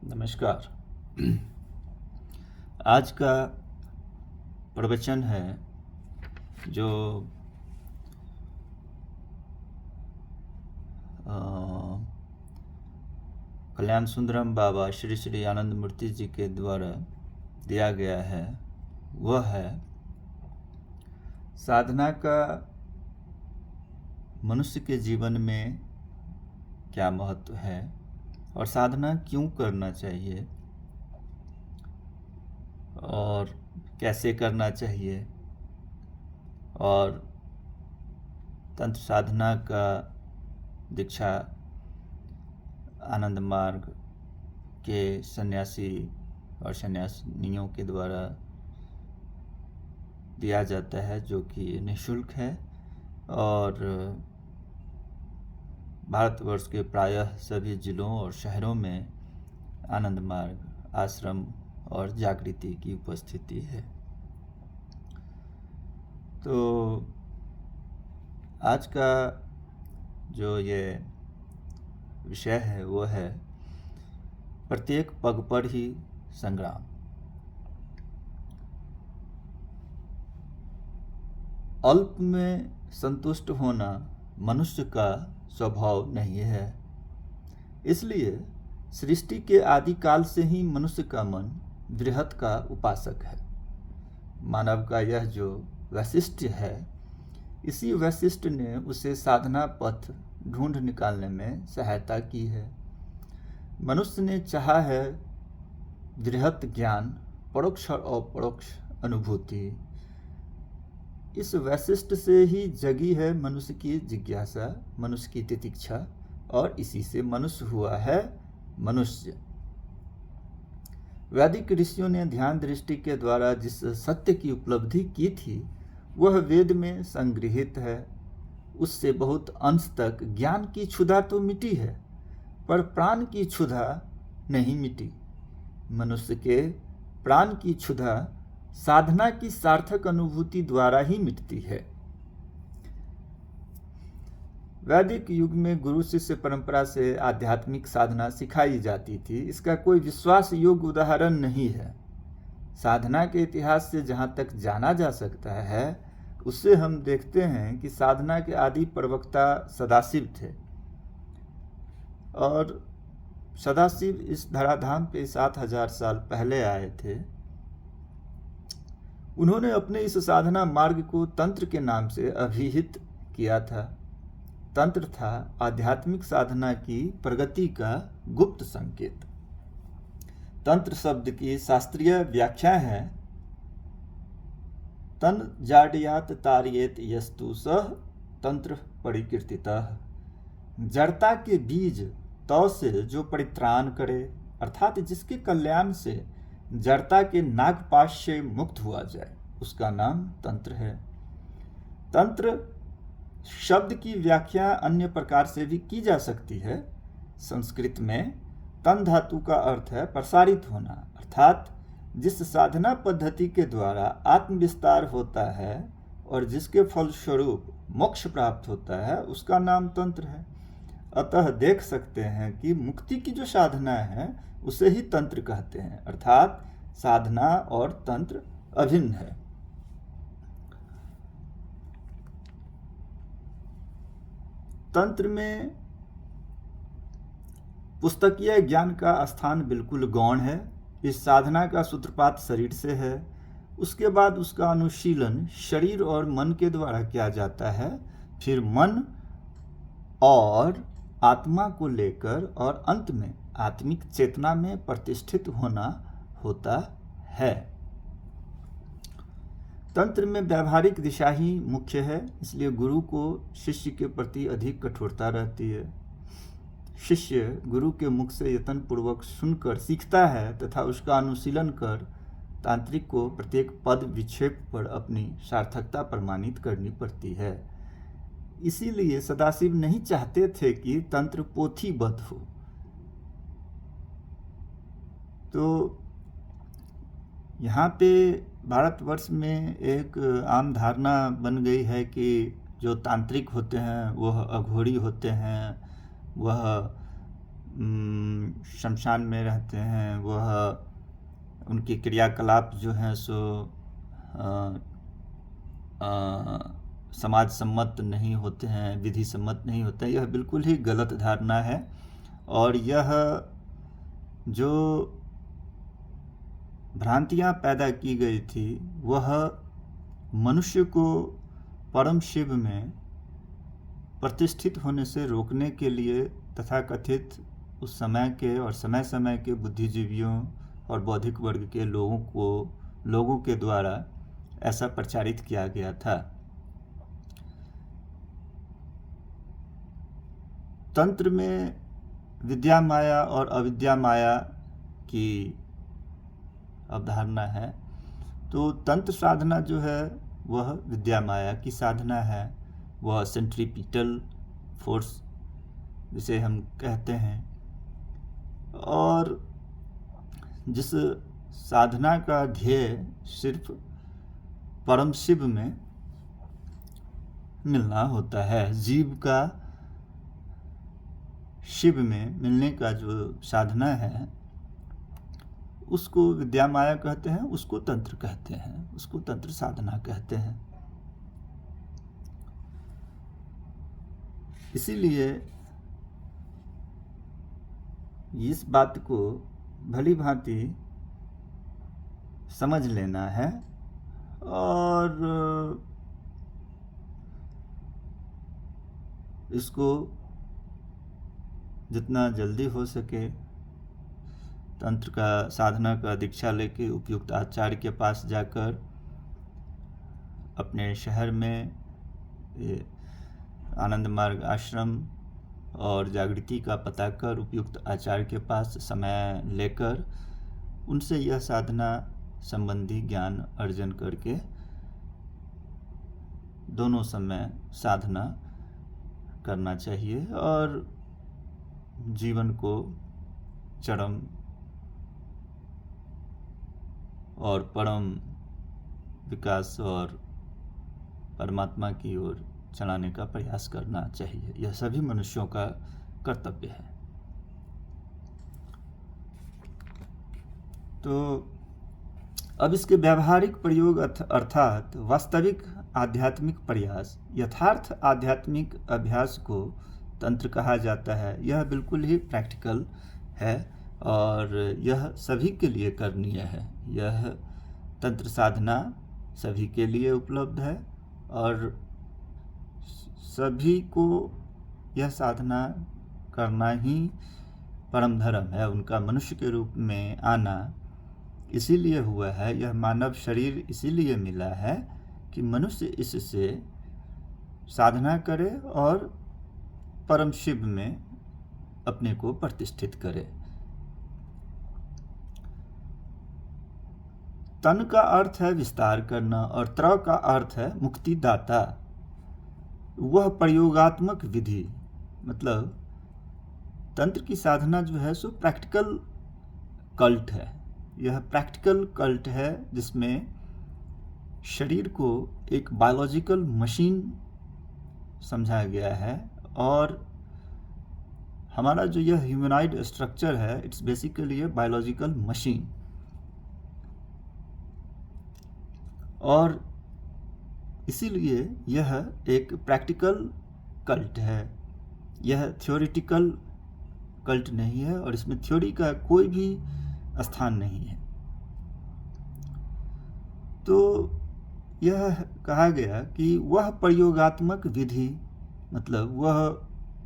नमस्कार। आज का प्रवचन है जो कल्याण सुंदरम बाबा श्री श्री आनंद मूर्ति जी के द्वारा दिया गया है। वह है साधना का मनुष्य के जीवन में क्या महत्व है और साधना क्यों करना चाहिए और कैसे करना चाहिए, और तंत्र साधना का दीक्षा आनंद मार्ग के सन्यासी और सन्यासिनियों के द्वारा दिया जाता है, जो कि निःशुल्क है और भारतवर्ष के प्रायः सभी जिलों और शहरों में आनंद मार्ग आश्रम और जागृति की उपस्थिति है। तो आज का जो ये विषय है वो है प्रत्येक पग पर ही संग्राम। अल्प में संतुष्ट होना मनुष्य का स्वभाव नहीं है। इसलिए सृष्टि के आदिकाल से ही मनुष्य का मन बृहत का उपासक है। मानव का यह जो वैशिष्ट्य है, इसी वैशिष्ट ने उसे साधना पथ ढूंढ निकालने में सहायता की है। मनुष्य ने चाहा है बृहत ज्ञान, परोक्ष और अपरोक्ष अनुभूति। इस वैशिष्ट से ही जगी है मनुष्य की जिज्ञासा, मनुष्य की तितिक्षा, और इसी से मनुष्य हुआ है मनुष्य। वैदिक ऋषियों ने ध्यान दृष्टि के द्वारा जिस सत्य की उपलब्धि की थी, वह वेद में संग्रहित है। उससे बहुत अंश तक ज्ञान की क्षुधा तो मिटी है, पर प्राण की क्षुधा नहीं मिटी। मनुष्य के प्राण की क्षुधा साधना की सार्थक अनुभूति द्वारा ही मिटती है। वैदिक युग में गुरु शिष्य परंपरा से आध्यात्मिक साधना सिखाई जाती थी। इसका कोई विश्वास योग्य उदाहरण नहीं है। साधना के इतिहास से जहाँ तक जाना जा सकता है, उससे हम देखते हैं कि साधना के आदि प्रवक्ता सदाशिव थे, और सदाशिव इस धराधाम पे 7000 साल पहले आए थे। उन्होंने अपने इस साधना मार्ग को तंत्र के नाम से अभिहित किया था। तंत्र था आध्यात्मिक साधना की प्रगति का गुप्त संकेत। तंत्र शब्द की शास्त्रीय व्याख्या है तन जाड्यात तार्येत यस्तु सह तंत्र परिकीर्तितः। जड़ता के बीज तौ से जो परित्राण करे, अर्थात जिसके कल्याण से जड़ता के नागपाश से मुक्त हुआ जाए, उसका नाम तंत्र है। तंत्र शब्द की व्याख्या अन्य प्रकार से भी की जा सकती है। संस्कृत में तन धातु का अर्थ है प्रसारित होना, अर्थात जिस साधना पद्धति के द्वारा आत्मविस्तार होता है और जिसके फलस्वरूप मोक्ष प्राप्त होता है, उसका नाम तंत्र है। अतः देख सकते हैं कि मुक्ति की जो साधना है उसे ही तंत्र कहते हैं, अर्थात साधना और तंत्र अभिन्न है। तंत्र में पुस्तकीय ज्ञान का स्थान बिल्कुल गौण है। इस साधना का सूत्रपात शरीर से है, उसके बाद उसका अनुशीलन शरीर और मन के द्वारा किया जाता है। फिर मन और आत्मा को लेकर और अंत में आत्मिक चेतना में प्रतिष्ठित होना होता है। तंत्र में व्यावहारिक दिशा ही मुख्य है, इसलिए गुरु को शिष्य के प्रति अधिक कठोरता रहती है। शिष्य गुरु के मुख से यत्न पूर्वक सुनकर सीखता है तथा उसका अनुशीलन कर तांत्रिक को प्रत्येक पद विक्षेप पर अपनी सार्थकता प्रमाणित करनी पड़ती है। इसीलिए सदाशिव नहीं चाहते थे कि तंत्र पोथीबद्ध हो। तो यहाँ पे भारतवर्ष में एक आम धारणा बन गई है कि जो तांत्रिक होते हैं वह अघोरी होते हैं, वह शमशान में रहते हैं वह उनके क्रियाकलाप जो हैं सो समाज सम्मत नहीं होते हैं, विधि सम्मत नहीं होते हैं। यह बिल्कुल ही गलत धारणा है और यह जो भ्रांतियाँ पैदा की गई थी वह मनुष्य को परम शिव में प्रतिष्ठित होने से रोकने के लिए तथाकथित उस समय के और समय समय के बुद्धिजीवियों और बौद्धिक वर्ग के लोगों के द्वारा ऐसा प्रचारित किया गया था। तंत्र में विद्या माया और अविद्या माया की अवधारणा है। तो तंत्र साधना जो है वह विद्या माया की साधना है, वह सेंट्रीपिटल फोर्स जिसे हम कहते हैं, और जिस साधना का ध्येय सिर्फ परम शिव में मिलना होता है। जीव का शिव में मिलने का जो साधना है उसको विद्या माया कहते हैं, उसको तंत्र कहते हैं, उसको तंत्र साधना कहते हैं। इसीलिए इस बात को भली भांति समझ लेना है और इसको जितना जल्दी हो सके तंत्र का साधना का दीक्षा लेके उपयुक्त आचार्य के पास जाकर अपने शहर में आनंद मार्ग आश्रम और जागृति का पता कर उपयुक्त आचार्य के पास समय लेकर उनसे यह साधना संबंधी ज्ञान अर्जन करके दोनों समय साधना करना चाहिए और जीवन को चरम और परम विकास और परमात्मा की ओर चलाने का प्रयास करना चाहिए। यह सभी मनुष्यों का कर्तव्य है। तो अब इसके व्यावहारिक प्रयोग अर्थात वास्तविक आध्यात्मिक प्रयास, यथार्थ आध्यात्मिक अभ्यास को तंत्र कहा जाता है। यह बिल्कुल ही प्रैक्टिकल है और यह सभी के लिए करणीय है। यह तंत्र साधना सभी के लिए उपलब्ध है और सभी को यह साधना करना ही परम धर्म है। उनका मनुष्य के रूप में आना इसीलिए हुआ है, यह मानव शरीर इसीलिए मिला है कि मनुष्य इससे साधना करे और परम शिव में अपने को प्रतिष्ठित करे। तन का अर्थ है विस्तार करना और त्र का अर्थ है मुक्तिदाता। वह प्रयोगात्मक विधि, मतलब तंत्र की साधना जो है सो प्रैक्टिकल कल्ट है। यह प्रैक्टिकल कल्ट है जिसमें शरीर को एक बायोलॉजिकल मशीन समझा गया है और हमारा जो यह ह्यूमनॉइड स्ट्रक्चर है it's basically a biological machine. और इसीलिए यह एक प्रैक्टिकल कल्ट है, यह थ्योरेटिकल कल्ट नहीं है और इसमें थ्योरी का कोई भी स्थान नहीं है। तो यह कहा गया कि वह प्रयोगात्मक विधि, मतलब वह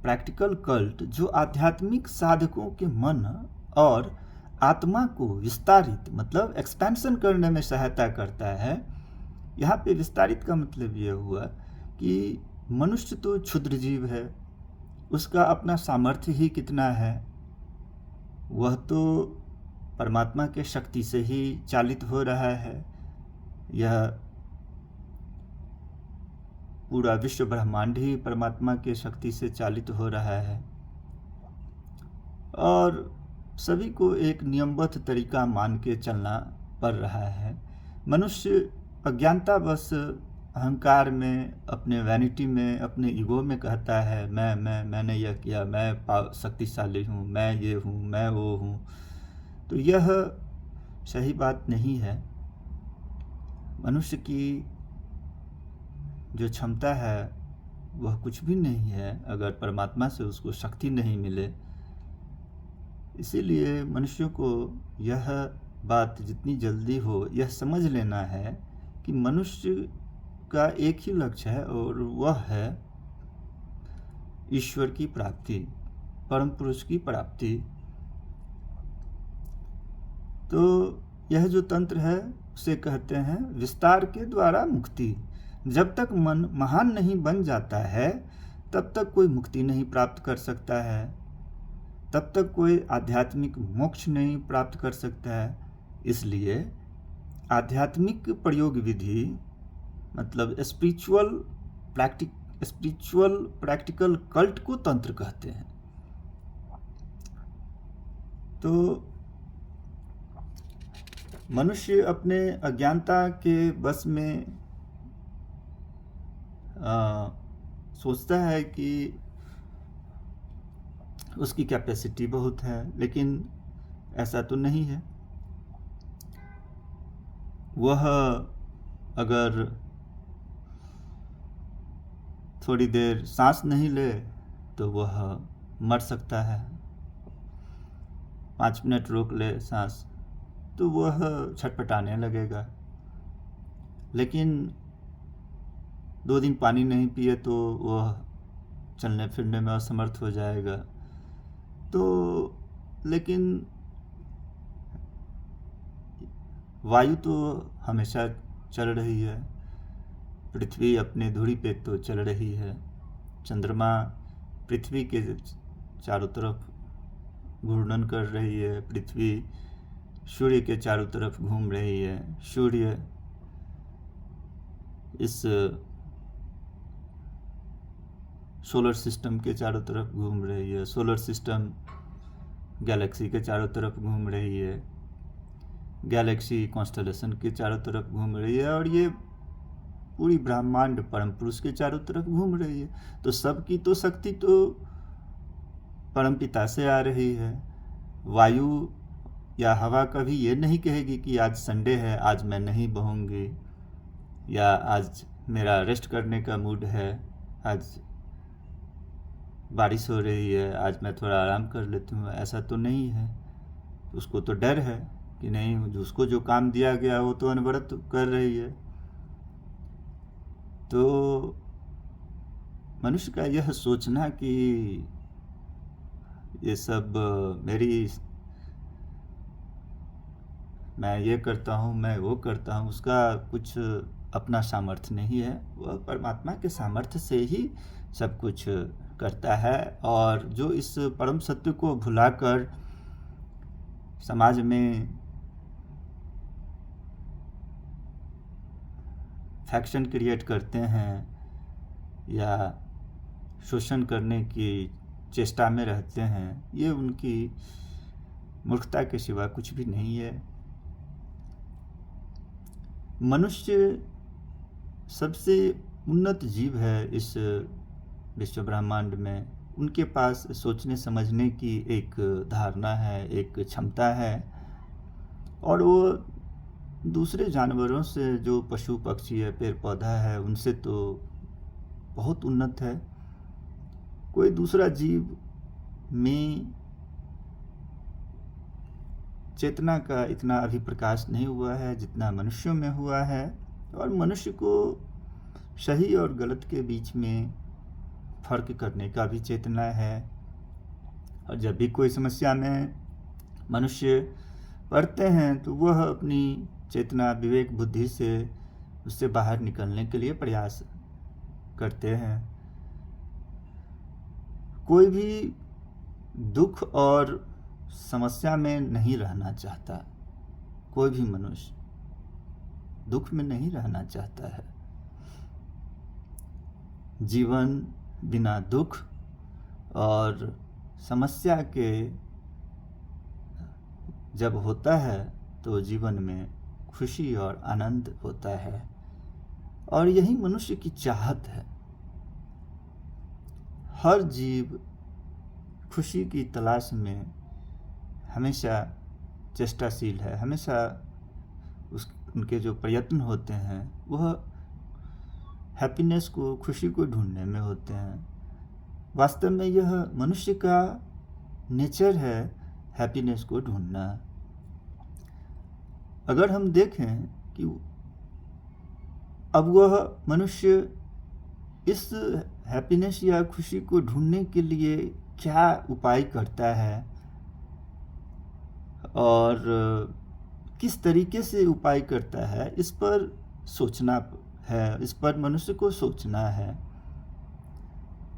प्रैक्टिकल कल्ट जो आध्यात्मिक साधकों के मन और आत्मा को विस्तारित, मतलब एक्सपेंशन करने में सहायता करता है। यहाँ पे विस्तारित का मतलब ये हुआ कि मनुष्य तो क्षुद्र जीव है, उसका अपना सामर्थ्य ही कितना है, वह तो परमात्मा के शक्ति से ही चालित हो रहा है। यह पूरा विश्व ब्रह्मांड ही परमात्मा के शक्ति से चालित हो रहा है और सभी को एक नियमबद्ध तरीका मान के चलना पड़ रहा है। मनुष्य अज्ञानतावश अहंकार में, अपने वैनिटी में, अपने ईगो में कहता है मैंने यह किया, मैं शक्तिशाली हूँ, मैं ये हूँ, मैं वो हूँ, तो यह सही बात नहीं है। मनुष्य की जो क्षमता है वह कुछ भी नहीं है अगर परमात्मा से उसको शक्ति नहीं मिले। इसीलिए मनुष्यों को यह बात जितनी जल्दी हो यह समझ लेना है कि मनुष्य का एक ही लक्ष्य है और वह है ईश्वर की प्राप्ति, परम पुरुष की प्राप्ति। तो यह जो तंत्र है उसे कहते हैं विस्तार के द्वारा मुक्ति। जब तक मन महान नहीं बन जाता है तब तक कोई मुक्ति नहीं प्राप्त कर सकता है, तब तक कोई आध्यात्मिक मोक्ष नहीं प्राप्त कर सकता है। इसलिए आध्यात्मिक प्रयोग विधि मतलब स्पिरिचुअल प्रैक्टिकल कल्ट को तंत्र कहते हैं। तो मनुष्य अपने अज्ञानता के बस में सोचता है कि उसकी कैपेसिटी बहुत है, लेकिन ऐसा तो नहीं है। वह अगर थोड़ी देर सांस नहीं ले तो वह मर सकता है। 5 मिनट रोक ले सांस तो वह छटपटाने लगेगा, लेकिन 2 दिन पानी नहीं पिए तो वह चलने फिरने में असमर्थ हो जाएगा। तो लेकिन वायु तो हमेशा चल रही है, पृथ्वी अपने धुरी पे तो चल रही है, चंद्रमा पृथ्वी के चारों तरफ घूर्णन कर रही है, पृथ्वी सूर्य के चारों तरफ घूम रही है, सूर्य इस सोलर सिस्टम के चारों तरफ घूम रही है, सोलर सिस्टम गैलेक्सी के चारों तरफ घूम रही है, गैलेक्सी कॉन्स्टलेशन के चारों तरफ घूम रही है, और ये पूरी ब्रह्मांड परम पुरुष के चारों तरफ घूम रही है। तो सबकी तो शक्ति तो परम पिता से आ रही है। वायु या हवा कभी ये नहीं कहेगी कि आज संडे है, आज मैं नहीं बहूँगी, या आज मेरा रेस्ट करने का मूड है, आज बारिश हो रही है, आज मैं थोड़ा आराम कर लेती हूँ। ऐसा तो नहीं है। उसको तो डर है कि नहीं, उसको जो काम दिया गया वो तो अनवरत कर रही है। तो मनुष्य का यह सोचना कि ये सब मैं ये करता हूँ, मैं वो करता हूँ, उसका कुछ अपना सामर्थ्य नहीं है। वह परमात्मा के सामर्थ्य से ही सब कुछ करता है। और जो इस परम सत्य को भुलाकर समाज में फैक्शन क्रिएट करते हैं या शोषण करने की चेष्टा में रहते हैं, ये उनकी मूर्खता के सिवा कुछ भी नहीं है। मनुष्य सबसे उन्नत जीव है इस विश्व ब्रह्मांड में। उनके पास सोचने समझने की एक धारणा है, एक क्षमता है, और वो दूसरे जानवरों से, जो पशु पक्षी है, पेड़ पौधा है, उनसे तो बहुत उन्नत है। कोई दूसरा जीव में चेतना का इतना अभिप्रकाश नहीं हुआ है जितना मनुष्यों में हुआ है। और मनुष्य को सही और गलत के बीच में फर्क करने का भी चेतना है। और जब भी कोई समस्या में मनुष्य पड़ते हैं तो वह अपनी चेतना, विवेक, बुद्धि से उससे बाहर निकलने के लिए प्रयास करते हैं। कोई भी दुख और समस्या में नहीं रहना चाहता। कोई भी मनुष्य दुख में नहीं रहना चाहता है। जीवन बिना दुख और समस्या के जब होता है तो जीवन में खुशी और आनंद होता है। और यही मनुष्य की चाहत है। हर जीव खुशी की तलाश में हमेशा चेष्टाशील है, हमेशा उनके जो प्रयत्न होते हैं वह हैप्पीनेस को, खुशी को ढूंढने में होते हैं। वास्तव में यह मनुष्य का नेचर है हैप्पीनेस को ढूंढना। अगर हम देखें कि अब वह मनुष्य इस हैप्पीनेस या खुशी को ढूंढने के लिए क्या उपाय करता है और किस तरीके से उपाय करता है, इस पर सोचना है, इस पर मनुष्य को सोचना है।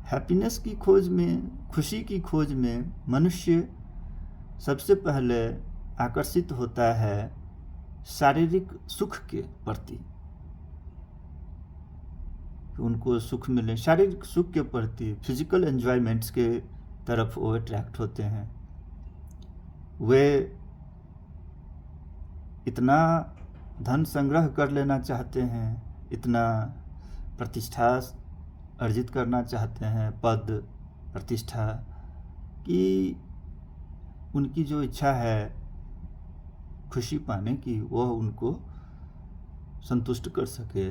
हैप्पीनेस की खोज में, खुशी की खोज में मनुष्य सबसे पहले आकर्षित होता है शारीरिक सुख के प्रति। उनको सुख मिले, शारीरिक सुख के प्रति, फिजिकल एंजॉयमेंट्स के तरफ वो अट्रैक्ट होते हैं। वे इतना धन संग्रह कर लेना चाहते हैं, इतना प्रतिष्ठा अर्जित करना चाहते हैं, पद प्रतिष्ठा, कि उनकी जो इच्छा है खुशी पाने की वह उनको संतुष्ट कर सके।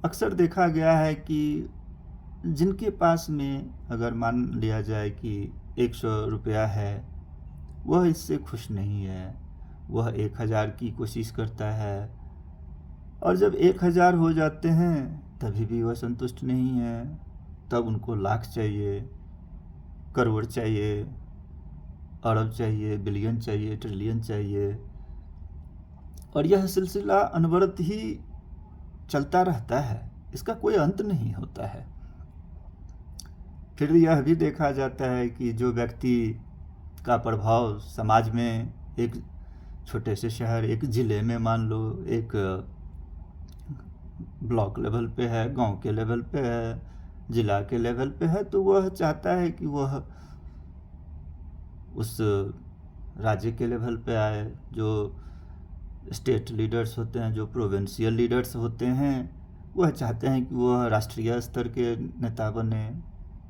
अक्सर देखा गया है कि जिनके पास में अगर मान लिया जाए कि 100 रुपया है, वह इससे खुश नहीं है, वह 1000 की कोशिश करता है, और जब 1000 हो जाते हैं तभी भी वह संतुष्ट नहीं है। तब उनको लाख चाहिए, करोड़ चाहिए, अरब चाहिए, बिलियन चाहिए, ट्रिलियन चाहिए, और यह सिलसिला अनवरत ही चलता रहता है, इसका कोई अंत नहीं होता है। फिर यह भी देखा जाता है कि जो व्यक्ति का प्रभाव समाज में एक छोटे से शहर, एक ज़िले में मान लो, एक ब्लॉक लेवल पे है, गांव के लेवल पे है, जिला के लेवल पे है, तो वह चाहता है कि वह उस राज्य के लेवल पे आए। जो स्टेट लीडर्स होते हैं, जो प्रोविंशियल लीडर्स होते हैं, वह चाहते हैं कि वह राष्ट्रीय स्तर के नेता बने,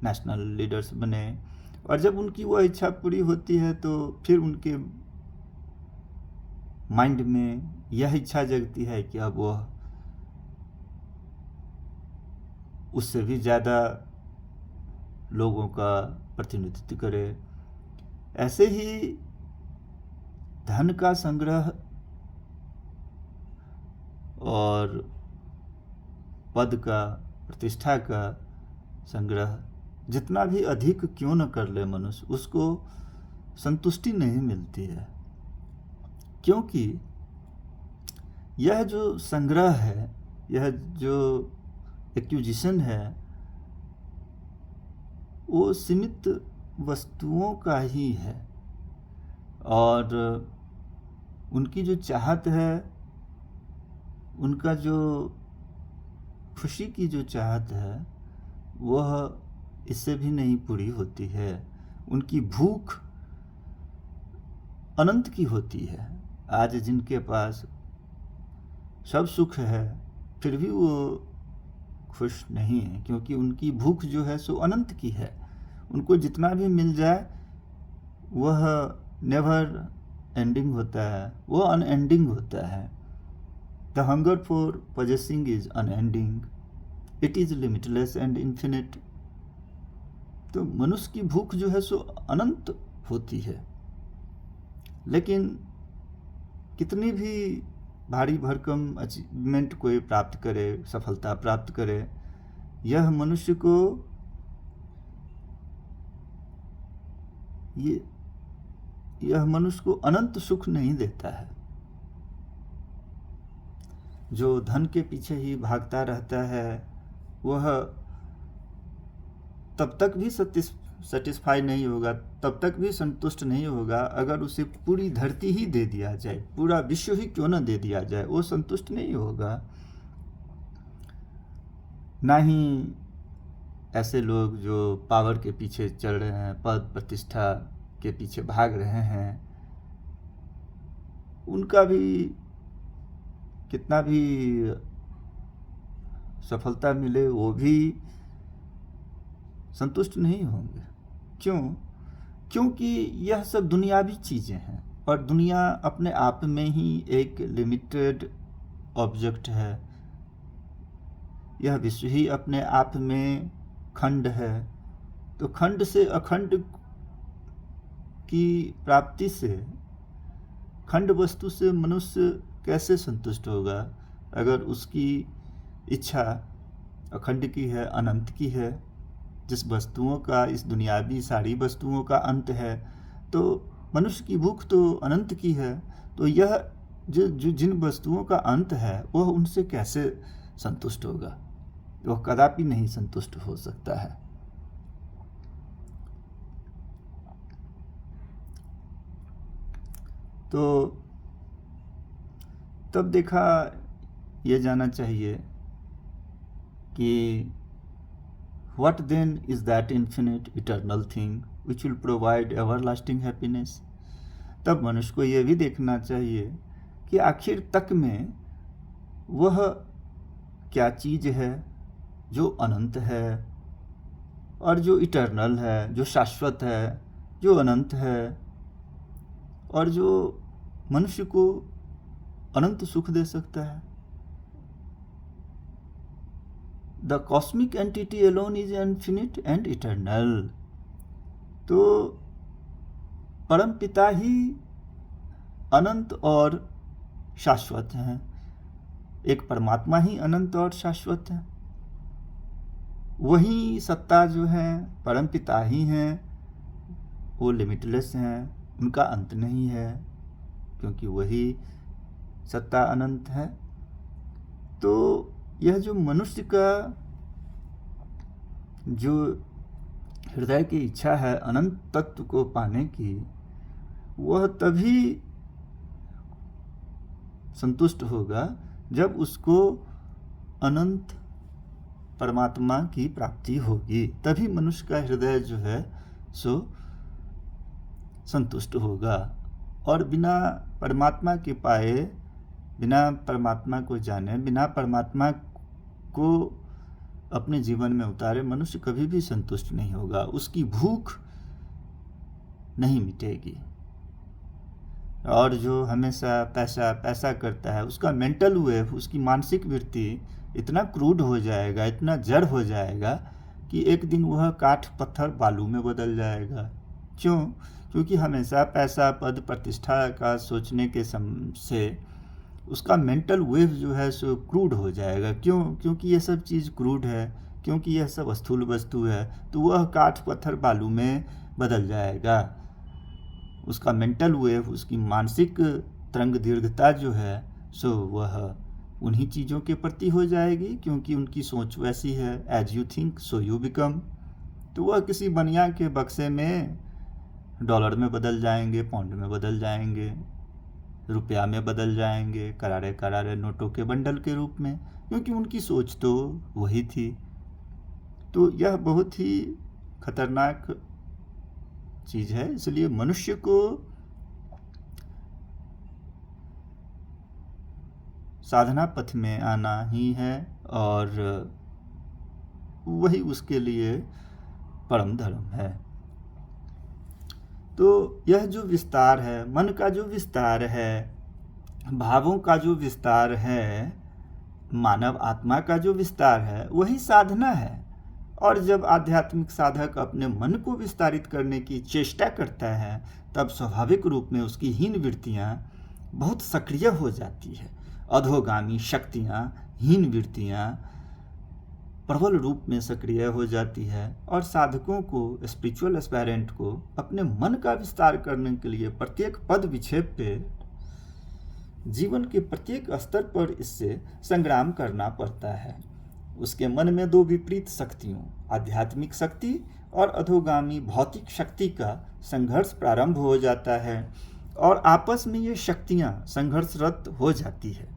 नेशनल लीडर्स बने। और जब उनकी वह इच्छा पूरी होती है तो फिर उनके माइंड में यह इच्छा जगती है कि अब वह उससे भी ज़्यादा लोगों का प्रतिनिधित्व करे। ऐसे ही धन का संग्रह और पद का, प्रतिष्ठा का संग्रह जितना भी अधिक क्यों न कर ले मनुष्य, उसको संतुष्टि नहीं मिलती है। क्योंकि यह जो संग्रह है, यह जो एक्विजिशन है, वो सीमित वस्तुओं का ही है, और उनकी जो चाहत है, उनका जो खुशी की जो चाहत है, वह इससे भी नहीं पूरी होती है। उनकी भूख अनंत की होती है। आज जिनके पास सब सुख है फिर भी वो खुश नहीं है, क्योंकि उनकी भूख जो है सो अनंत की है। उनको जितना भी मिल जाए वह नेवर एंडिंग होता है, वो अनएंडिंग होता है। The hunger for possessing is unending, it is limitless and infinite. तो मनुष्य की भूख जो है सो अनंत होती है, लेकिन कितनी भी भारी भरकम अचीवमेंट कोई प्राप्त करे, सफलता प्राप्त करे, यह मनुष्य को यह मनुष्य को अनंत सुख नहीं देता है। जो धन के पीछे ही भागता रहता है वह तब तक भी सेटिस्फाई नहीं होगा, तब तक भी संतुष्ट नहीं होगा अगर उसे पूरी धरती ही दे दिया जाए, पूरा विश्व ही क्यों न दे दिया जाए, वो संतुष्ट नहीं होगा। ना ही ऐसे लोग जो पावर के पीछे चल रहे हैं, पद प्रतिष्ठा के पीछे भाग रहे हैं, उनका भी कितना भी सफलता मिले वो भी संतुष्ट नहीं होंगे। क्यों? क्योंकि यह सब दुनियावी चीज़ें हैं और दुनिया अपने आप में ही एक लिमिटेड ऑब्जेक्ट है। यह विश्व ही अपने आप में खंड है। तो खंड से अखंड की प्राप्ति से, खंड वस्तु से मनुष्य कैसे संतुष्ट होगा अगर उसकी इच्छा अखंड की है, अनंत की है। जिस वस्तुओं का, इस दुनियावी सारी वस्तुओं का अंत है, तो मनुष्य की भूख तो अनंत की है। तो यह जो जिन वस्तुओं का अंत है वह उनसे कैसे संतुष्ट होगा? वह कदापि नहीं संतुष्ट हो सकता है। तो तब देखा यह जाना चाहिए कि what then is that infinite eternal thing which will provide everlasting happiness? तब मनुष्य को यह भी देखना चाहिए कि आखिर तक में वह क्या चीज़ है जो अनंत है और जो इटर्नल है, जो शाश्वत है, जो अनंत है और जो मनुष्य को अनंत सुख दे सकता है। The cosmic entity alone is infinite and eternal. तो परम पिता ही अनंत और शाश्वत हैं। एक परमात्मा ही अनंत और शाश्वत है। वही सत्ता जो है परम पिता ही हैं, वो लिमिटलेस हैं, उनका अंत नहीं है क्योंकि वही सत्ता अनंत है। तो यह जो मनुष्य का जो हृदय की इच्छा है अनंत तत्व को पाने की, वह तभी संतुष्ट होगा जब उसको अनंत परमात्मा की प्राप्ति होगी। तभी मनुष्य का हृदय जो है सो संतुष्ट होगा। और बिना परमात्मा के पाए, बिना परमात्मा को जाने, बिना परमात्मा को अपने जीवन में उतारे मनुष्य कभी भी संतुष्ट नहीं होगा। उसकी भूख नहीं मिटेगी। और जो हमेशा पैसा पैसा करता है, उसका मेंटल वेव, उसकी मानसिक वृत्ति इतना क्रूड हो जाएगा, इतना जड़ हो जाएगा कि एक दिन वह काठ पत्थर बालू में बदल जाएगा। क्यों? क्योंकि हमेशा पैसा, पद, प्रतिष्ठा का सोचने के से उसका मेंटल वेव जो है सो क्रूड हो जाएगा। क्यों? क्योंकि यह सब चीज़ क्रूड है, क्योंकि यह सब स्थूल वस्तु है, तो वह काठ पत्थर बालू में बदल जाएगा। उसका मेंटल वेव, उसकी मानसिक तरंग दीर्घता जो है सो वह उन्हीं चीज़ों के प्रति हो जाएगी, क्योंकि उनकी सोच वैसी है। As you think so you become. तो वह किसी बनिया के बक्से में डॉलर में बदल जाएंगे, पाउंड में बदल जाएंगे, रुपया में बदल जाएंगे, करारे करारे नोटों के बंडल के रूप में, क्योंकि उनकी सोच तो वही थी। तो यह बहुत ही खतरनाक चीज़ है। इसलिए मनुष्य को साधना पथ में आना ही है और वही उसके लिए परम धर्म है। तो यह जो विस्तार है, मन का जो विस्तार है, भावों का जो विस्तार है, मानव आत्मा का जो विस्तार है, वही साधना है। और जब आध्यात्मिक साधक अपने मन को विस्तारित करने की चेष्टा करता है, तब स्वाभाविक रूप में उसकी हीन वृत्तियाँ बहुत सक्रिय हो जाती है। अधोगामी शक्तियाँ, हीन वृत्तियाँ प्रबल रूप में सक्रिय हो जाती है और साधकों को, स्पिरिचुअल एस्पायरेंट को अपने मन का विस्तार करने के लिए प्रत्येक पद विक्षेप पे, जीवन के प्रत्येक स्तर पर इससे संग्राम करना पड़ता है। उसके मन में दो विपरीत शक्तियों, आध्यात्मिक शक्ति और अधोगामी भौतिक शक्ति का संघर्ष प्रारंभ हो जाता है और आपस में ये शक्तियाँ संघर्षरत हो जाती है।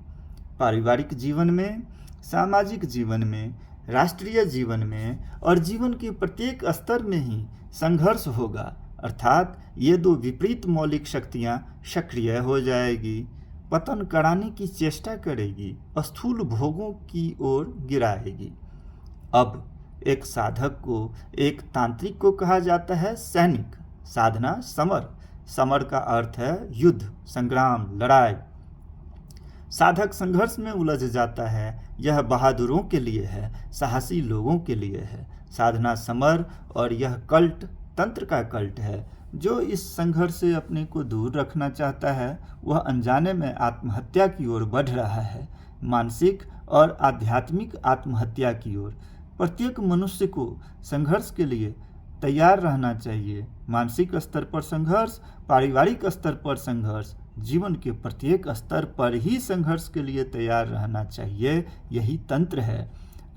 पारिवारिक जीवन में, सामाजिक जीवन में, राष्ट्रीय जीवन में और जीवन के प्रत्येक स्तर में ही संघर्ष होगा। अर्थात ये दो विपरीत मौलिक शक्तियाँ सक्रिय हो जाएगी। पतन कराने की चेष्टा करेगी, स्थूल भोगों की ओर गिराएगी। अब एक साधक को, एक तांत्रिक को कहा जाता है सैनिक। साधना समर, समर का अर्थ है युद्ध, संग्राम, लड़ाई। साधक संघर्ष में उलझ जाता है, यह बहादुरों के लिए है, साहसी लोगों के लिए है। साधना समर, और यह कल्ट तंत्र का कल्ट है। जो इस संघर्ष से अपने को दूर रखना चाहता है वह अनजाने में आत्महत्या की ओर बढ़ रहा है, मानसिक और आध्यात्मिक आत्महत्या की ओर। प्रत्येक मनुष्य को संघर्ष के लिए तैयार रहना चाहिए। मानसिक स्तर पर संघर्ष, पारिवारिक स्तर पर संघर्ष, जीवन के प्रत्येक स्तर पर ही संघर्ष के लिए तैयार रहना चाहिए। यही तंत्र है।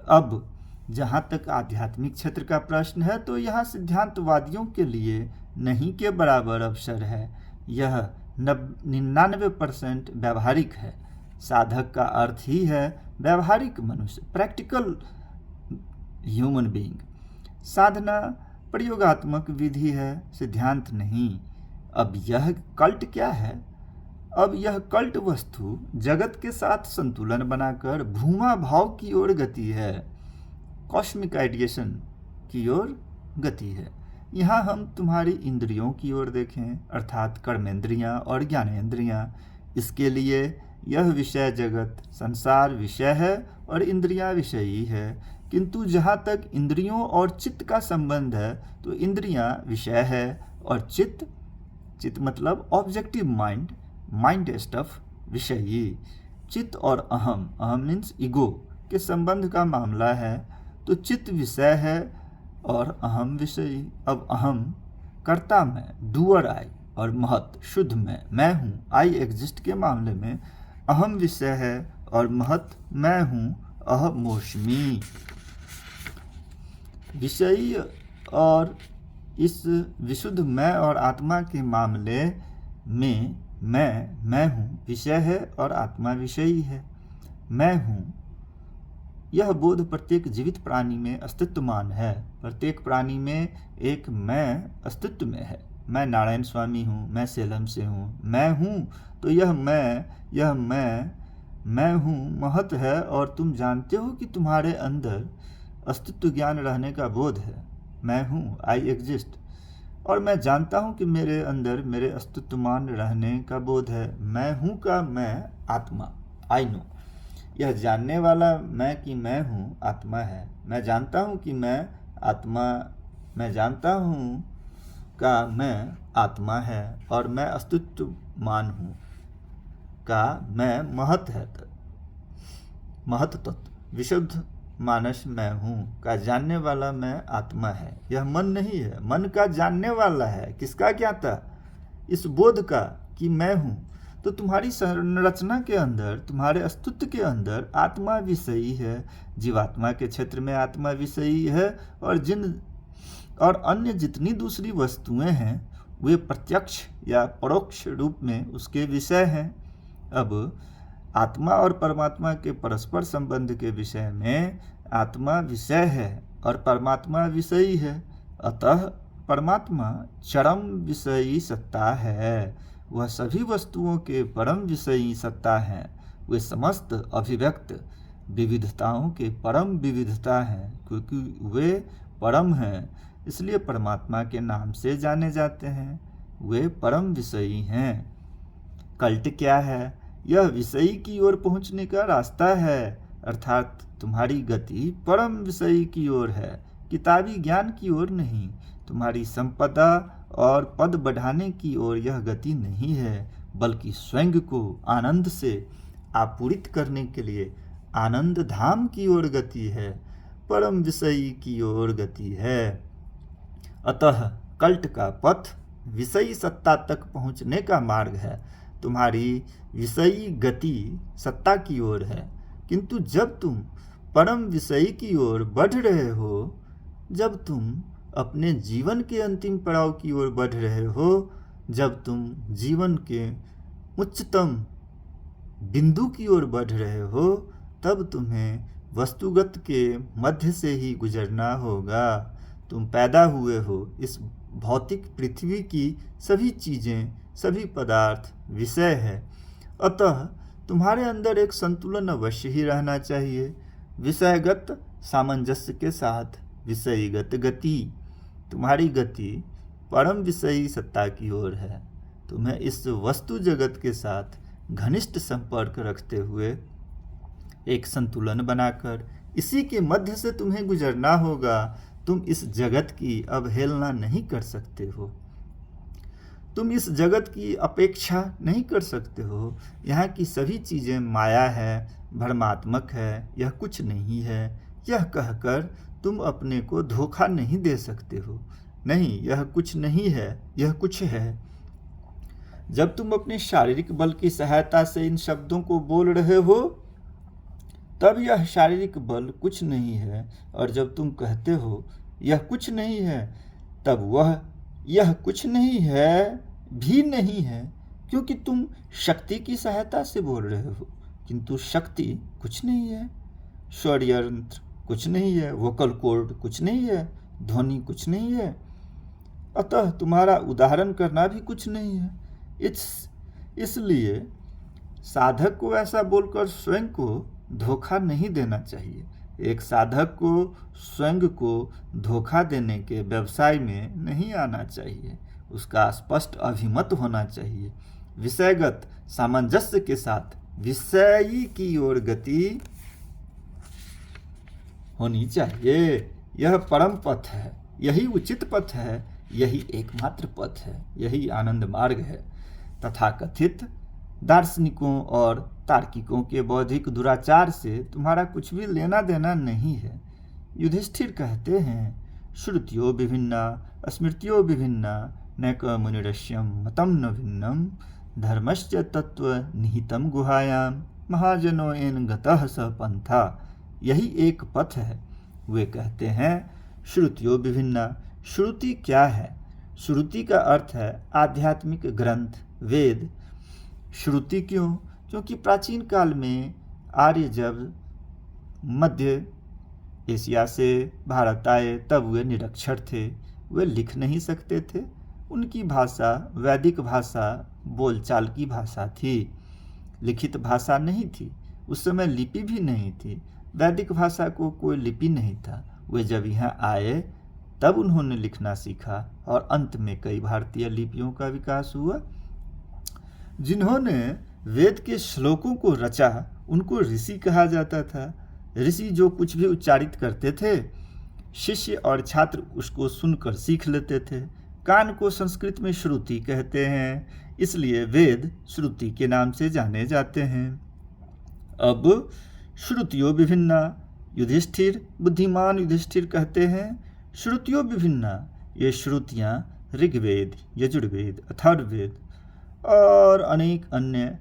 अब जहाँ तक आध्यात्मिक क्षेत्र का प्रश्न है तो यहाँ सिद्धांतवादियों के लिए नहीं के बराबर अवसर है। यह 99% व्यावहारिक है। साधक का अर्थ ही है व्यावहारिक मनुष्य, प्रैक्टिकल ह्यूमन बीइंग। साधना प्रयोगात्मक विधि है, सिद्धांत नहीं। अब यह कल्ट क्या है? अब यह कल्ट वस्तु जगत के साथ संतुलन बनाकर भूमा भाव की ओर गति है, कॉस्मिक आइडिएशन की ओर गति है। यहाँ हम तुम्हारी इंद्रियों की ओर देखें, अर्थात कर्मेंद्रियाँ और ज्ञानेंद्रियाँ। इसके लिए यह विषय जगत, संसार विषय है और इंद्रियाँ विषयी है। किंतु जहाँ तक इंद्रियों और चित्त का संबंध है तो इंद्रियाँ विषय है और चित्त मतलब ऑब्जेक्टिव माइंड, माइंड स्टफ विषयी। चित्त और अहम, अहम मीन्स ईगो के संबंध का मामला है। तो चित्त विषय है और अहम विषयी। अब अहम कर्ता में, डूअर आई, और महत शुद्ध में, मैं हूँ, आई एग्जिस्ट के मामले में अहम विषय है और महत मैं हूँ, अहमोष्मी विषयी। और इस विशुद्ध मैं और आत्मा के मामले में मैं हूँ विषय है और आत्मा विषयी है। मैं हूँ, यह बोध प्रत्येक जीवित प्राणी में अस्तित्वमान है। प्रत्येक प्राणी में एक मैं अस्तित्व में है। मैं नारायण स्वामी हूँ, मैं सेलम से हूँ, मैं हूँ। तो यह मैं हूँ महत है। और तुम जानते हो कि तुम्हारे अंदर अस्तित्व ज्ञान रहने का बोध है। मैं हूँ, आई एग्जिस्ट। और मैं जानता हूँ कि मेरे अंदर मेरे अस्तित्वमान रहने का बोध है। मैं हूँ का मैं आत्मा, आई नो। यह जानने वाला मैं कि मैं हूँ आत्मा है। मैं जानता हूँ कि मैं आत्मा, मैं जानता हूँ का मैं आत्मा है और मैं अस्तित्वमान हूँ का मैं महत है, महत तत्व। विशुद्ध मानस मैं हूँ का जानने वाला मैं आत्मा है। यह मन नहीं है, मन का जानने वाला है। किसका ज्ञाता? इस बोध का कि मैं हूँ। तो तुम्हारी संरचना के अंदर, तुम्हारे अस्तित्व के अंदर आत्मा विषयी है। जीवात्मा के क्षेत्र में आत्मा विषयी है और अन्य जितनी दूसरी वस्तुएं हैं वे प्रत्यक्ष या परोक्ष रूप में उसके विषय हैं। अब आत्मा और परमात्मा के परस्पर संबंध के विषय में आत्मा विषय है और परमात्मा विषयी है। अतः परमात्मा चरम विषयी सत्ता है। वह सभी वस्तुओं के परम विषयी सत्ता है। वे समस्त अभिव्यक्त विविधताओं के परम विविधता हैं। क्योंकि वे परम हैं इसलिए परमात्मा के नाम से जाने जाते हैं। वे परम विषयी हैं। कल्ट क्या है? यह विषयी की ओर पहुंचने का रास्ता है, अर्थात तुम्हारी गति परम विषयी की ओर है, किताबी ज्ञान की ओर नहीं। तुम्हारी संपदा और पद बढ़ाने की ओर यह गति नहीं है, बल्कि स्वयं को आनंद से आपूरित करने के लिए आनंद धाम की ओर गति है, परम विषयी की ओर गति है। अतः कल्ट का पथ विषयी सत्ता तक पहुंचने का मार्ग है। तुम्हारी विषयी गति सत्ता की ओर है, किंतु जब तुम परम विषयी की ओर बढ़ रहे हो, जब तुम अपने जीवन के अंतिम पड़ाव की ओर बढ़ रहे हो, जब तुम जीवन के उच्चतम बिंदु की ओर बढ़ रहे हो, तब तुम्हें वस्तुगत के मध्य से ही गुजरना होगा। तुम पैदा हुए हो, इस भौतिक पृथ्वी की सभी चीज़ें, सभी पदार्थ विषय है अतः तुम्हारे अंदर एक संतुलन अवश्य ही रहना चाहिए, विषयगत सामंजस्य के साथ। विषयीगत गति, तुम्हारी गति परम विषयी सत्ता की ओर है। तुम्हें इस वस्तु जगत के साथ घनिष्ठ संपर्क रखते हुए एक संतुलन बनाकर इसी के मध्य से तुम्हें गुजरना होगा। तुम इस जगत की अवहेलना नहीं कर सकते हो, तुम इस जगत की अपेक्षा नहीं कर सकते हो। यहाँ की सभी चीज़ें माया है, भ्रमात्मक है, यह कुछ नहीं है, यह कहकर तुम अपने को धोखा नहीं दे सकते हो। नहीं, यह कुछ नहीं है, यह कुछ है। जब तुम अपने शारीरिक बल की सहायता से इन शब्दों को बोल रहे हो, तब यह शारीरिक बल कुछ नहीं है, और जब तुम कहते हो यह कुछ नहीं है, तब वह यह कुछ नहीं है भी नहीं है, क्योंकि तुम शक्ति की सहायता से बोल रहे हो। किंतु शक्ति कुछ नहीं है, स्वर यंत्र कुछ नहीं है, वोकल कॉर्ड कुछ नहीं है, ध्वनि कुछ नहीं है। अतः तुम्हारा उदाहरण करना भी कुछ नहीं है। इसलिए साधक को ऐसा बोलकर स्वयं को धोखा नहीं देना चाहिए। एक साधक को स्वयं को धोखा देने के व्यवसाय में नहीं आना चाहिए। उसका स्पष्ट अभिमत होना चाहिए। विषयगत सामंजस्य के साथ विषयी की ओर गति होनी चाहिए। यह परम पथ है, यही उचित पथ है, यही एकमात्र पथ है, यही आनंद मार्ग है। तथाकथित दार्शनिकों और तार्किकों के बौद्धिक दुराचार से तुम्हारा कुछ भी लेना देना नहीं है। युधिष्ठिर कहते हैं, श्रुतियो विभिन्ना स्मृतियो विभिन्ना नैक मुनिरस्यम मतम न भिन्नम धर्मश्च तत्व निहितम गुहायाम महाजनो एन गतः स पंथा। यही एक पथ है। वे कहते हैं, श्रुतियो विभिन्ना। श्रुति क्या है? श्रुति का अर्थ है आध्यात्मिक ग्रंथ, वेद। श्रुति क्यों? क्योंकि प्राचीन काल में आर्य जब मध्य एशिया से भारत आए तब वे निरक्षर थे, वे लिख नहीं सकते थे। उनकी भाषा वैदिक भाषा, बोलचाल की भाषा थी, लिखित भाषा नहीं थी। उस समय लिपि भी नहीं थी, वैदिक भाषा को कोई लिपि नहीं था। वे जब यहाँ आए तब उन्होंने लिखना सीखा और अंत में कई भारतीय लिपियों का विकास हुआ। जिन्होंने वेद के श्लोकों को रचा उनको ऋषि कहा जाता था। ऋषि जो कुछ भी उच्चारित करते थे, शिष्य और छात्र उसको सुनकर सीख लेते थे। कान को संस्कृत में श्रुति कहते हैं, इसलिए वेद श्रुति के नाम से जाने जाते हैं। अब श्रुतियों विभिन्ना। युधिष्ठिर, बुद्धिमान युधिष्ठिर कहते हैं, श्रुतियों विभिन्ना। ये श्रुतियाँ ऋग्वेद, यजुर्वेद, अथर्ववेद और अनेक अन्य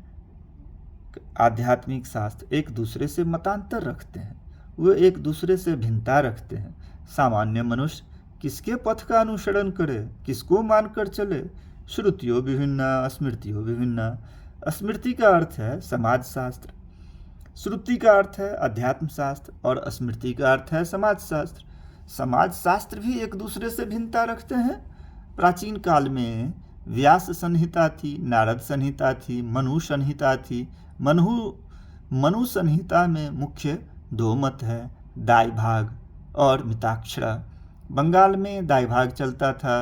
आध्यात्मिक शास्त्र एक दूसरे से मतांतर रखते हैं, वे एक दूसरे से भिन्नता रखते हैं। सामान्य मनुष्य किसके पथ का अनुसरण करे, किसको मानकर चले? श्रुतियों विभिन्ना, स्मृतियों विभिन्ना। स्मृति का अर्थ है समाज शास्त्र, श्रुति का अर्थ है अध्यात्म शास्त्र और स्मृति का अर्थ है समाज शास्त्र। समाज शास्त्र भी एक दूसरे से भिन्नता रखते हैं। प्राचीन काल में व्यास संहिता थी, नारद संहिता थी, मनु संहिता थी। मनु संहिता में मुख्य दो मत है, दाई भाग और मिताक्षरा। बंगाल में दाई भाग चलता था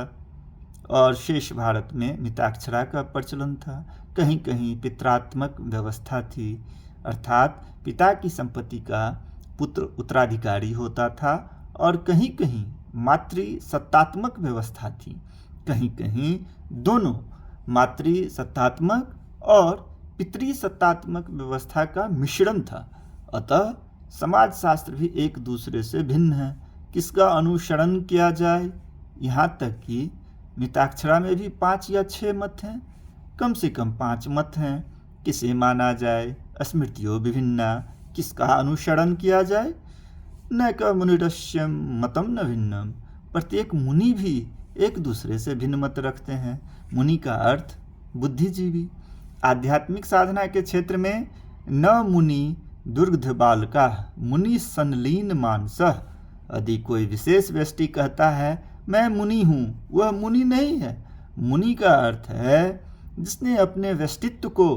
और शेष भारत में मिताक्षरा का प्रचलन था। कहीं कहीं पित्रात्मक व्यवस्था थी, अर्थात पिता की संपत्ति का पुत्र उत्तराधिकारी होता था, और कहीं कहीं मातृ सत्तात्मक व्यवस्था थी। कहीं कहीं दोनों मातृ सत्तात्मक और पितृ सत्तात्मक व्यवस्था का मिश्रण था। अतः समाज शास्त्र भी एक दूसरे से भिन्न है। किसका अनुसरण किया जाए? यहाँ तक कि मिताक्षरा में भी 5 या 6 मत हैं, कम से कम 5 मत हैं। किसे माना जाए? स्मृतियों विभिन्ना। किसका अनुसरण किया जाए? न क मुनिरस्यम मतम न भिन्नम। प्रत्येक मुनि भी एक दूसरे से भिन्न मत रखते हैं। मुनि का अर्थ बुद्धिजीवी। आध्यात्मिक साधना के क्षेत्र में न मुनि दुर्ग्ध बालका मुनि संलीन मानसः। यदि कोई विशेष व्यष्टि कहता है मैं मुनि हूँ, वह मुनि नहीं है। मुनि का अर्थ है जिसने अपने व्यष्टित्व को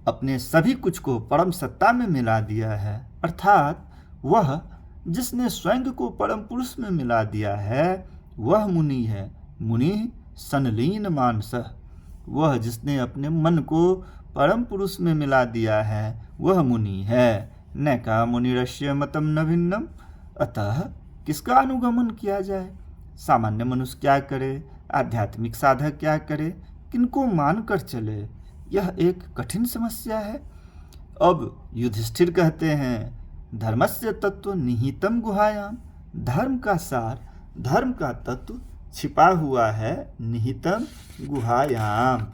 अपने सभी कुछ को परम सत्ता में मिला दिया है, अर्थात वह जिसने स्वयं को परम पुरुष में मिला दिया है वह मुनि है। मुनि संलीन मानसः, वह जिसने अपने मन को परम पुरुष में मिला दिया है वह मुनि है। न का मुनिरस्य मतम न भिन्नम, अतः किसका अनुगमन किया जाए? सामान्य मनुष्य क्या करे, आध्यात्मिक साधक क्या करे, किनको मान कर चले? यह एक कठिन समस्या है। अब युधिष्ठिर कहते हैं धर्मस्य तत्व निहितम गुहायाम, धर्म का सार, धर्म का तत्व छिपा हुआ है निहितम गुहायाम।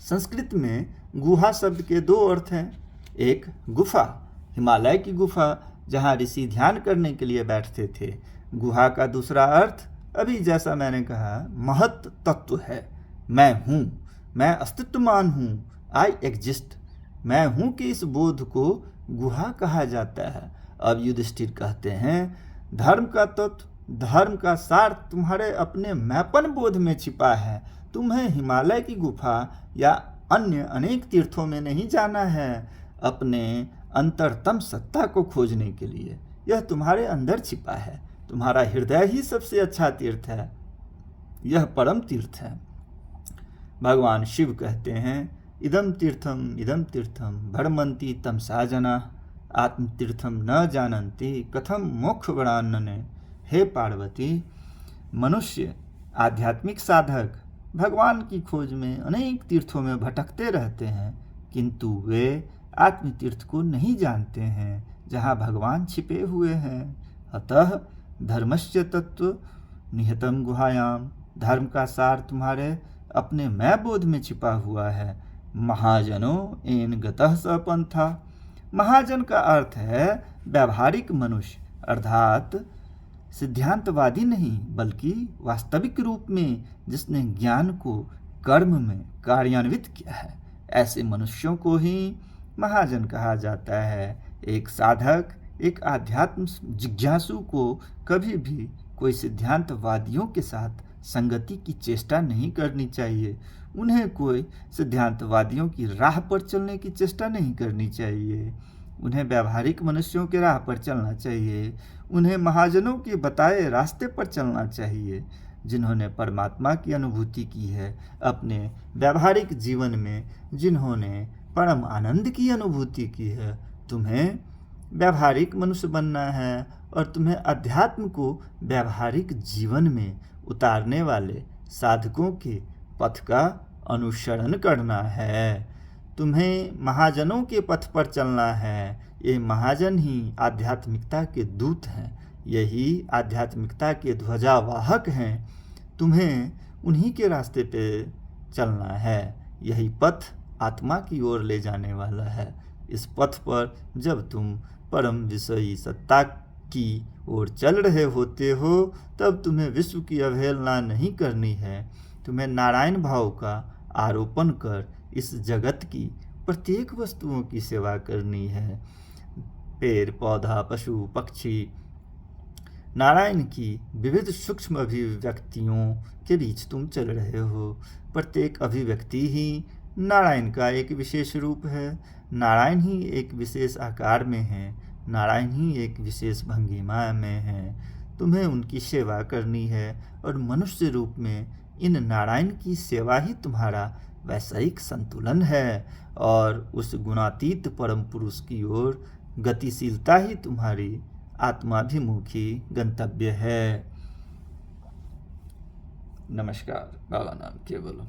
संस्कृत में गुहा शब्द के दो अर्थ हैं। एक गुफा, हिमालय की गुफा जहाँ ऋषि ध्यान करने के लिए बैठते थे। गुहा का दूसरा अर्थ अभी जैसा मैंने कहा महत तत्व है। मैं हूँ, मैं अस्तित्वमान हूँ, आई एग्जिस्ट, मैं हूँ कि इस बोध को गुहा कहा जाता है। अब युधिष्ठिर कहते हैं धर्म का तत्व, धर्म का सार तुम्हारे अपने मैपन बोध में छिपा है। तुम्हें हिमालय की गुफा या अन्य अनेक तीर्थों में नहीं जाना है अपने अंतरतम सत्ता को खोजने के लिए। यह तुम्हारे अंदर छिपा है। तुम्हारा हृदय ही सबसे अच्छा तीर्थ है, यह परम तीर्थ है। भगवान शिव कहते हैं इदम तीर्थम भ्रमंती तमसा जना, आत्म तीर्थम न जानन्ति कथम मोक्ष वरान्नने। हे पार्वती, मनुष्य आध्यात्मिक साधक भगवान की खोज में अनेक तीर्थों में भटकते रहते हैं, किंतु वे आत्म तीर्थ को नहीं जानते हैं जहाँ भगवान छिपे हुए हैं। अतः धर्मस्य तत्व निहितम गुहायाम, धर्म का सार तुम्हारे अपने मैं बोध में छिपा हुआ है। महाजनो एन गतः स पंथा, महाजन का अर्थ है व्यावहारिक मनुष्य, अर्थात सिद्धांतवादी नहीं बल्कि वास्तविक रूप में जिसने ज्ञान को कर्म में कार्यान्वित किया है, ऐसे मनुष्यों को ही महाजन कहा जाता है। एक साधक, एक आध्यात्म जिज्ञासु को कभी भी कोई सिद्धांतवादियों के साथ संगति की चेष्टा नहीं करनी चाहिए। उन्हें कोई सिद्धांतवादियों की राह पर चलने की चेष्टा नहीं करनी चाहिए। उन्हें व्यावहारिक मनुष्यों के राह पर चलना चाहिए। उन्हें महाजनों के बताए रास्ते पर चलना चाहिए, जिन्होंने परमात्मा की अनुभूति की है अपने व्यावहारिक जीवन में, जिन्होंने परम आनंद की अनुभूति की है। तुम्हें व्यावहारिक मनुष्य बनना है और तुम्हें अध्यात्म को व्यावहारिक जीवन में उतारने वाले साधकों के पथ का अनुसरण करना है। तुम्हें महाजनों के पथ पर चलना है। ये महाजन ही आध्यात्मिकता के दूत हैं, यही आध्यात्मिकता के ध्वजावाहक हैं। तुम्हें उन्हीं के रास्ते पे चलना है। यही पथ आत्मा की ओर ले जाने वाला है। इस पथ पर जब तुम परम विषयी सत्ता की ओर चल रहे होते हो तब तुम्हें विश्व की अवहेलना नहीं करनी है। तुम्हें नारायण भाव का आरोपण कर इस जगत की प्रत्येक वस्तुओं की सेवा करनी है। पेड़ पौधा पशु पक्षी नारायण की विविध सूक्ष्म अभिव्यक्तियों के बीच तुम चल रहे हो। प्रत्येक अभिव्यक्ति ही नारायण का एक विशेष रूप है। नारायण ही एक विशेष आकार में है। नारायण ही एक विशेष भंगिमा में है। तुम्हें उनकी सेवा करनी है और मनुष्य रूप में इन नारायण की सेवा ही तुम्हारा वैषयिक संतुलन है और उस गुणातीत परम पुरुष की ओर गतिशीलता ही तुम्हारी आत्माभिमुखी गंतव्य है। नमस्कार। बाबा नाम केवल।